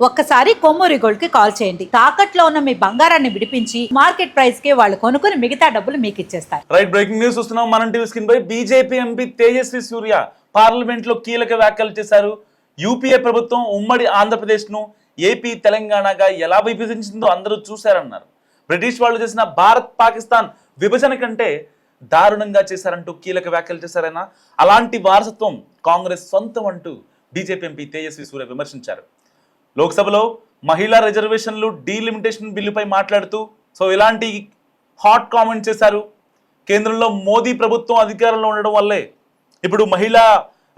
ఒక్కసారి కొమ్మూరి గోల్డ్ కి కాల్ చేయండి. తాకట్లో ఉన్న మీ బంగారాన్ని విడిపించి మార్కెట్ ప్రైస్ కి వాళ్ళు కొనుక్కుని మిగతా డబ్బులు మీకు ఇచ్చేస్తారు. రైట్, బ్రేకింగ్ న్యూస్ చూస్తున్నాం. మనం టీవీ స్క్రీన్ పై బీజేపీ ఎంపీ తేజస్వి సూర్య పార్లమెంట్ లో కీలక వ్యాఖ్యలు చేశారు. యూపీఏ ప్రభుత్వం ఉమ్మడి ఆంధ్రప్రదేశ్ ను ఏపీ తెలంగాణగా ఎలా విభజించిందో అందరూ చూశారన్నారు. బ్రిటిష్ వాళ్ళు చేసిన భారత్ పాకిస్తాన్ విభజన కంటే దారుణంగా చేశారంటూ కీలక వ్యాఖ్యలు చేశారైనా. అలాంటి వారసత్వం కాంగ్రెస్ సొంతం అంటూ బీజేపీ ఎంపీ తేజస్వి సూర్య విమర్శించారు. లోక్సభలో మహిళా రిజర్వేషన్లు డీలిమిటేషన్ బిల్లుపై మాట్లాడుతూ ఇలాంటి హాట్ కామెంట్ చేశారు. కేంద్రంలో మోదీ ప్రభుత్వం అధికారంలో ఉండడం వల్లే ఇప్పుడు మహిళా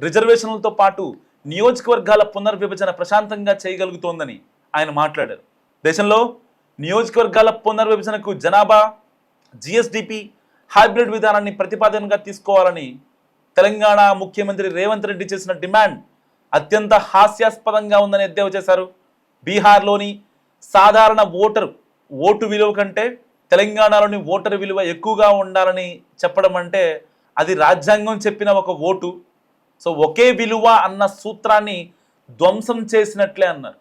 రిజర్వేషన్లతో పాటు నియోజకవర్గాల పునర్విభజన ప్రశాంతంగా చేయగలుగుతోందని ఆయన మాట్లాడారు. దేశంలో నియోజకవర్గాల పునర్విభజనకు జనాభా జిఎస్డిపి హైబ్రిడ్ విధానాన్ని ప్రతిపాదనగా తీసుకోవాలని తెలంగాణ ముఖ్యమంత్రి రేవంత్ రెడ్డి చేసిన డిమాండ్ అత్యంత హాస్యాస్పదంగా ఉందని ఎద్దేవా చేశారు. బీహార్లోని సాధారణ ఓటు విలువ కంటే తెలంగాణలోని ఓటరు విలువ ఎక్కువగా ఉండాలని చెప్పడం అంటే అది రాజ్యాంగం చెప్పిన ఒక ఓటు. ఒకే విలువ అన్న సూత్రాన్ని ధ్వంసం చేసినట్లే అన్నారు.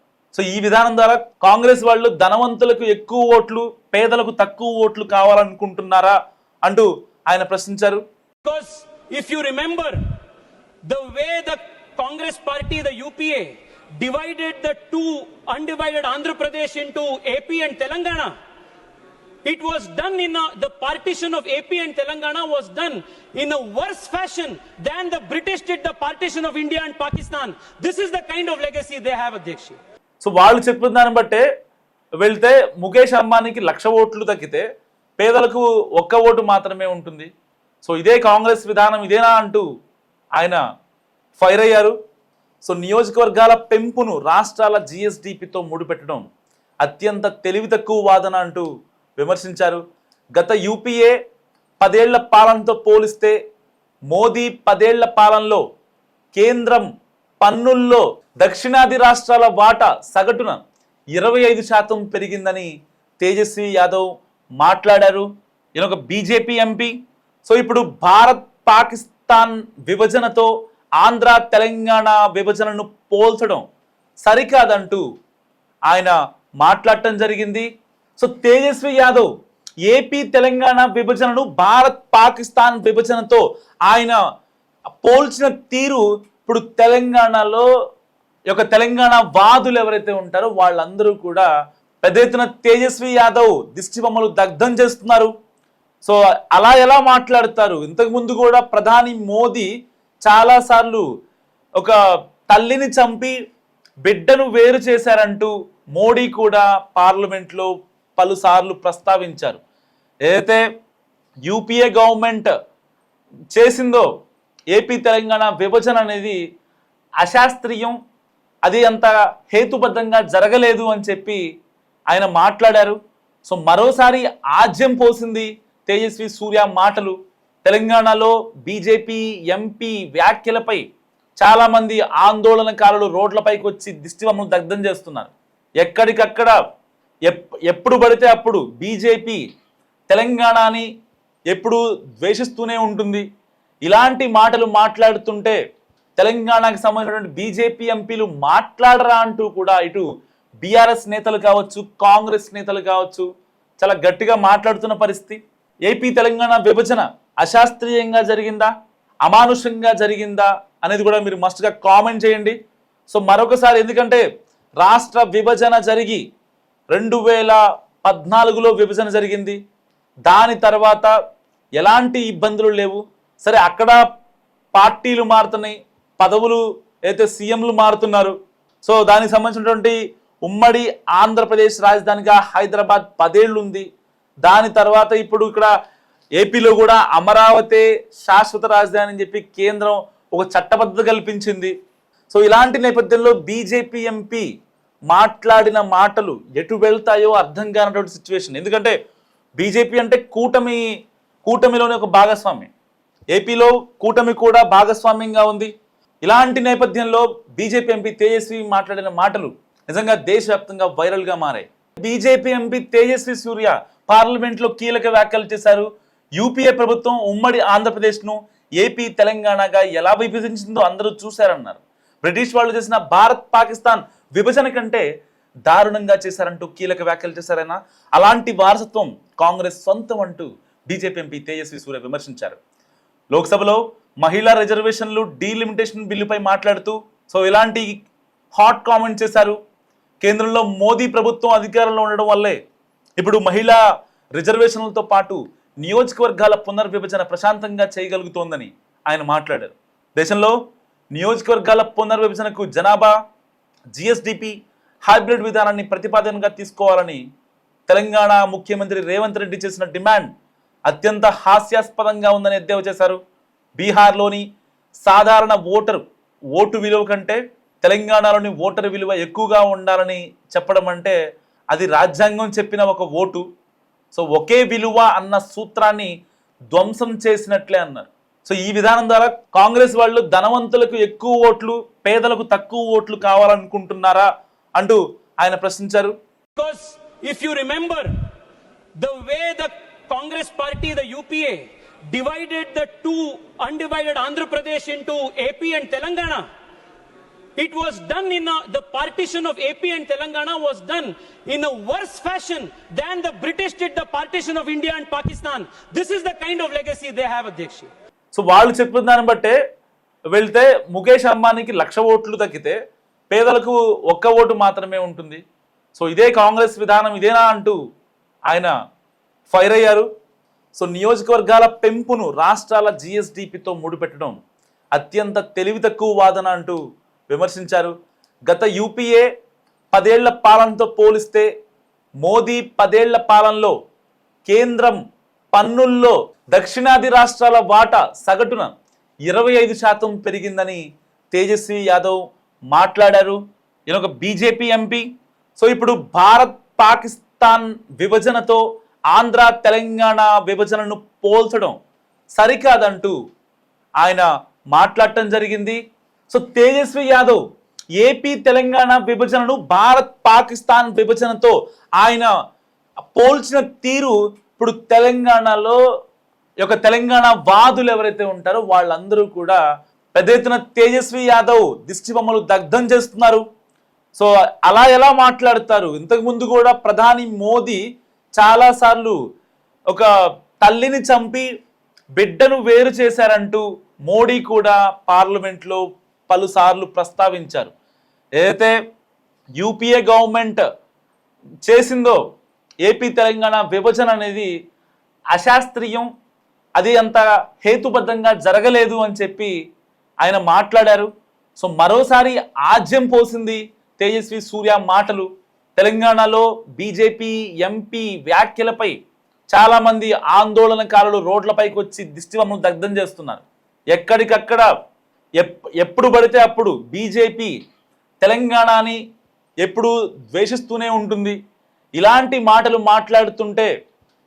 ఈ విధానం ద్వారా కాంగ్రెస్ వాళ్ళు ధనవంతులకు ఎక్కువ ఓట్లు, పేదలకు తక్కువ ఓట్లు కావాలనుకుంటున్నారా అంటూ ఆయన ప్రశ్నించారు. If you remember the way the Congress party, the UPA, divided the two undivided Andhra Pradesh into AP and Telangana, it was done the partition of AP and Telangana was done in a worse fashion than the British did the partition of India and Pakistan. This is the kind of legacy they have, Adhyaksha. వాళ్ళు చెప్పిన దాన్ని బట్టే వెళ్తే ముఖేష్ అంబానీకి 1,00,000 ఓట్లు తగ్గితే పేదలకు 1 vote మాత్రమే ఉంటుంది. ఇదే కాంగ్రెస్ విధానం ఇదేనా అంటూ ఆయన ఫైర్ అయ్యారు. నియోజకవర్గాల పెంపును రాష్ట్రాల జిఎస్డిపితో ముడిపెట్టడం అత్యంత తెలివి తక్కువ వాదన అంటూ విమర్శించారు. గత యూపీఏ 10 ఏళ్ల పాలనతో పోలిస్తే మోదీ 10 ఏళ్ల పాలనలో కేంద్రం పన్నుల్లో దక్షిణాది రాష్ట్రాల వాటా సగటున 25% పెరిగిందని తేజస్వి యాదవ్ మాట్లాడారు. ఈయన ఒక బీజేపీ ఎంపీ. ఇప్పుడు భారత్ పాకిస్తాన్ విభజనతో ఆంధ్ర తెలంగాణ విభజనను పోల్చడం సరికాదంటూ ఆయన మాట్లాడటం జరిగింది. తేజస్వి యాదవ్ ఏపీ తెలంగాణ విభజనను భారత్ పాకిస్తాన్ విభజనతో ఆయన పోల్చిన తీరు ఇప్పుడు తెలంగాణలో తెలంగాణ వాదులు ఎవరైతే ఉంటారో వాళ్ళందరూ కూడా పెద్ద ఎత్తున తేజస్వి యాదవ్ దిష్టి బొమ్మలు దగ్ధం చేస్తున్నారు. అలా ఎలా మాట్లాడతారు? ఇంతకుముందు కూడా ప్రధాని మోదీ చాలాసార్లు ఒక తల్లిని చంపి బిడ్డను వేరు చేశారంటూ మోడీ కూడా పార్లమెంట్లో పలుసార్లు ప్రస్తావించారు. ఏదైతే యూపీఏ గవర్నమెంట్ చేసిందో ఏపీ తెలంగాణ విభజన అనేది అశాస్త్రీయం, అది అంత హేతుబద్ధంగా జరగలేదు అని చెప్పి ఆయన మాట్లాడారు. మరోసారి ఆజ్యం పోసింది తేజస్వి సూర్య మాటలు. తెలంగాణలో బీజేపీ ఎంపీ వ్యాఖ్యలపై చాలామంది ఆందోళనకారులు రోడ్లపైకి వచ్చి దిష్టిబొమ్మను దగ్ధం చేస్తున్నారు. ఎక్కడికక్కడ ఎప్పుడు పడితే అప్పుడు బీజేపీ తెలంగాణని ఎప్పుడు ద్వేషిస్తూనే ఉంటుంది. ఇలాంటి మాటలు మాట్లాడుతుంటే తెలంగాణకు సంబంధించినటువంటి బీజేపీ ఎంపీలు మాట్లాడరా అంటూ కూడా ఇటు బీఆర్ఎస్ నేతలు కావచ్చు, కాంగ్రెస్ నేతలు కావచ్చు చాలా గట్టిగా మాట్లాడుతున్న పరిస్థితి. ఏపీ తెలంగాణ విభజన అశాస్త్రీయంగా జరిగిందా, అమానుషంగా జరిగిందా అనేది కూడా మీరు మస్ట్గా కామెంట్ చేయండి. మరొకసారి, ఎందుకంటే రాష్ట్ర విభజన జరిగి 2014లో విభజన జరిగింది. దాని తర్వాత ఎలాంటి ఇబ్బందులు లేవు. సరే, అక్కడ పార్టీలు మారుతున్నాయి, పదవులు అయితే సీఎంలు మారుతున్నారు. దానికి సంబంధించినటువంటి ఉమ్మడి ఆంధ్రప్రదేశ్ రాజధానిగా హైదరాబాద్ 10 ఏళ్ళు ఉంది. దాని తర్వాత ఇప్పుడు ఇక్కడ ఏపీలో కూడా అమరావతి శాశ్వత రాజధాని అని చెప్పి కేంద్రం ఒక చట్టబద్ధత కల్పించింది. ఇలాంటి నేపథ్యంలో బీజేపీ ఎంపీ మాట్లాడిన మాటలు ఎటు వెళ్తాయో అర్థం కానటువంటి సిచ్యువేషన్. ఎందుకంటే బీజేపీ అంటే కూటమిలోని ఒక భాగస్వామి, ఏపీలో కూటమి కూడా భాగస్వామ్యంగా ఉంది. ఇలాంటి నేపథ్యంలో బీజేపీ ఎంపీ తేజస్వి మాట్లాడిన మాటలు నిజంగా దేశవ్యాప్తంగా వైరల్గా మారాయి. బీజేపీ ఎంపీ తేజస్వి సూర్య పార్లమెంట్లో కీలక వ్యాఖ్యలు చేశారు. యూపీఏ ప్రభుత్వం ఉమ్మడి ఆంధ్రప్రదేశ్ను ఏపీ తెలంగాణగా ఎలా విభజించిందో అందరూ చూశారన్నారు. బ్రిటిష్ వాళ్ళు చేసిన భారత్ పాకిస్తాన్ విభజన కంటే దారుణంగా చేశారంటూ కీలక వ్యాఖ్యలు చేశారైనా. అలాంటి వారసత్వం కాంగ్రెస్ సొంతం అంటూ బీజేపీ ఎంపీ తేజస్వి సూర్య విమర్శించారు. లోక్సభలో మహిళా రిజర్వేషన్లు డీలిమిటేషన్ బిల్లుపై మాట్లాడుతూ ఇలాంటి హాట్ కామెంట్ చేశారు. కేంద్రంలో మోదీ ప్రభుత్వం అధికారంలో ఉండడం వల్లే ఇప్పుడు మహిళా రిజర్వేషన్లతో పాటు నియోజకవర్గాల పునర్విభజన ప్రశాంతంగా చేయగలుగుతోందని ఆయన మాట్లాడారు. దేశంలో నియోజకవర్గాల పునర్విభజనకు జనాభా జిఎస్డిపి హైబ్రిడ్ విధానాన్ని ప్రతిపాదనగా తీసుకోవాలని తెలంగాణ ముఖ్యమంత్రి రేవంత్ రెడ్డి చేసిన డిమాండ్ అత్యంత హాస్యాస్పదంగా ఉందని ఎద్దేవా చేశారు. బీహార్లోని సాధారణ ఓటు విలువ కంటే తెలంగాణలోని ఓటరు విలువ ఎక్కువగా ఉండాలని చెప్పడం అంటే అది రాజ్యాంగం చెప్పిన ఒక ఓటు. ఒకే విలువ అన్న సూత్రాన్ని ధ్వంసం చేసినట్లే అన్నారు. ఈ విధానం ద్వారా కాంగ్రెస్ వాళ్ళు ధనవంతులకు ఎక్కువ ఓట్లు, పేదలకు తక్కువ ఓట్లు కావాలనుకుంటున్నారా అంటూ ఆయన ప్రశ్నించారు. Because if you remember the way the Congress party, the UPA, divided the two undivided Andhra Pradesh into AP and Telangana, it was done the partition of AP and Telangana was done in a worse fashion than the British did the partition of India and Pakistan. This is the kind of legacy they have, Adhyaksha. వాళ్ళు చెప్పిన దాన్ని బట్టే వెళ్తే ముఖేష్ అంబానీకి 1,00,000 ఓట్లు తగ్గితే పేదలకు 1 vote మాత్రమే ఉంటుంది. ఇదే కాంగ్రెస్ విధానం ఇదేనా అంటూ ఆయన ఫైర్ అయ్యారు. నియోజకవర్గాల పెంపును రాష్ట్రాల జిఎస్డిపితో ముడిపెట్టడం అత్యంత తెలివి తక్కువ వాదన అంటూ విమర్శించారు. గత యూపీఏ 10 ఏళ్ల పాలనతో పోలిస్తే మోదీ 10 ఏళ్ల పాలనలో కేంద్రం పన్నుల్లో దక్షిణాది రాష్ట్రాల వాటా సగటున 25% పెరిగిందని తేజస్వి యాదవ్ మాట్లాడారు. ఈయన ఒక బీజేపీ ఎంపీ. ఇప్పుడు భారత్ పాకిస్తాన్ విభజనతో ఆంధ్ర తెలంగాణ విభజనను పోల్చడం సరికాదంటూ ఆయన మాట్లాడటం జరిగింది. తేజస్వి యాదవ్ ఏపీ తెలంగాణ విభజనను భారత్ పాకిస్తాన్ విభజనతో ఆయన పోల్చిన తీరు ఇప్పుడు తెలంగాణలో తెలంగాణ వాదులు ఎవరైతే ఉంటారో వాళ్ళందరూ కూడా పెద్ద ఎత్తున తేజస్వి యాదవ్ దిష్టి బొమ్మలు దగ్ధం చేస్తున్నారు. అలా ఎలా మాట్లాడతారు? ఇంతకుముందు కూడా ప్రధాని మోదీ చాలాసార్లు ఒక తల్లిని చంపి బిడ్డను వేరు చేశారంటూ మోడీ కూడా పార్లమెంట్లో పలుసార్లు ప్రస్తావించారు. ఏదైతే యూపీఏ గవర్నమెంట్ చేసిందో ఏపీ తెలంగాణ విభజన అనేది అశాస్త్రీయం, అది అంత హేతుబద్ధంగా జరగలేదు అని చెప్పి ఆయన మాట్లాడారు. మరోసారి ఆజ్యం పోసింది తేజస్వి సూర్య మాటలు. తెలంగాణలో బీజేపీ ఎంపీ వ్యాఖ్యలపై చాలామంది ఆందోళనకారులు రోడ్లపైకి వచ్చి దిష్టిబొమ్మను దగ్ధం చేస్తున్నారు. ఎక్కడికక్కడ ఎప్పుడు పడితే అప్పుడు బీజేపీ తెలంగాణని ఎప్పుడు ద్వేషిస్తూనే ఉంటుంది. ఇలాంటి మాటలు మాట్లాడుతుంటే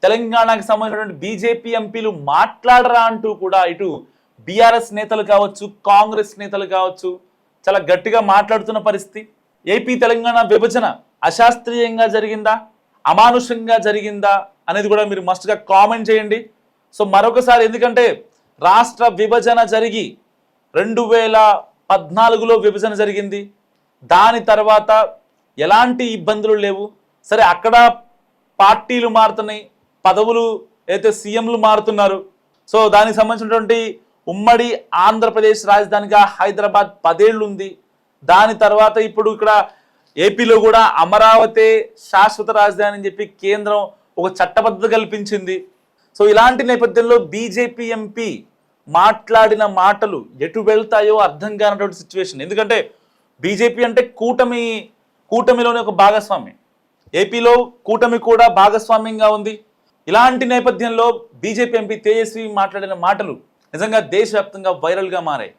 తెలంగాణకు సంబంధించినటువంటి బీజేపీ ఎంపీలు మాట్లాడరా అంటూ కూడా ఇటు బీఆర్ఎస్ నేతలు కావచ్చు, కాంగ్రెస్ నేతలు కావచ్చు చాలా గట్టిగా మాట్లాడుతున్న పరిస్థితి. ఏపీ తెలంగాణ విభజన అశాస్త్రీయంగా జరిగిందా, అమానుషంగా జరిగిందా అనేది కూడా మీరు మస్ట్గా కామెంట్ చేయండి. మరొకసారి, ఎందుకంటే రాష్ట్ర విభజన జరిగి 2014లో విభజన జరిగింది. దాని తర్వాత ఎలాంటి ఇబ్బందులు లేవు. సరే, అక్కడ పార్టీలు మారుతున్నాయి, పదవులు అయితే సీఎంలు మారుతున్నారు. దానికి సంబంధించినటువంటి ఉమ్మడి ఆంధ్రప్రదేశ్ రాజధానిగా హైదరాబాద్ 10 ఏళ్ళు ఉంది. దాని తర్వాత ఇప్పుడు ఇక్కడ ఏపీలో కూడా అమరావతి శాశ్వత రాజధాని అని చెప్పి కేంద్రం ఒక చట్టబద్ధత కల్పించింది. ఇలాంటి నేపథ్యంలో బీజేపీ ఎంపీ మాట్లాడిన మాటలు ఎటు వెళ్తాయో అర్థం కానటువంటి సిచ్యువేషన్. ఎందుకంటే బీజేపీ అంటే కూటమిలోని ఒక భాగస్వామ్యం, ఏపీలో కూటమి కూడా భాగస్వామ్యంగా ఉంది. ఇలాంటి నేపథ్యంలో బీజేపీ ఎంపీ తేజస్వి మాట్లాడిన మాటలు నిజంగా దేశవ్యాప్తంగా వైరల్గా మారాయి.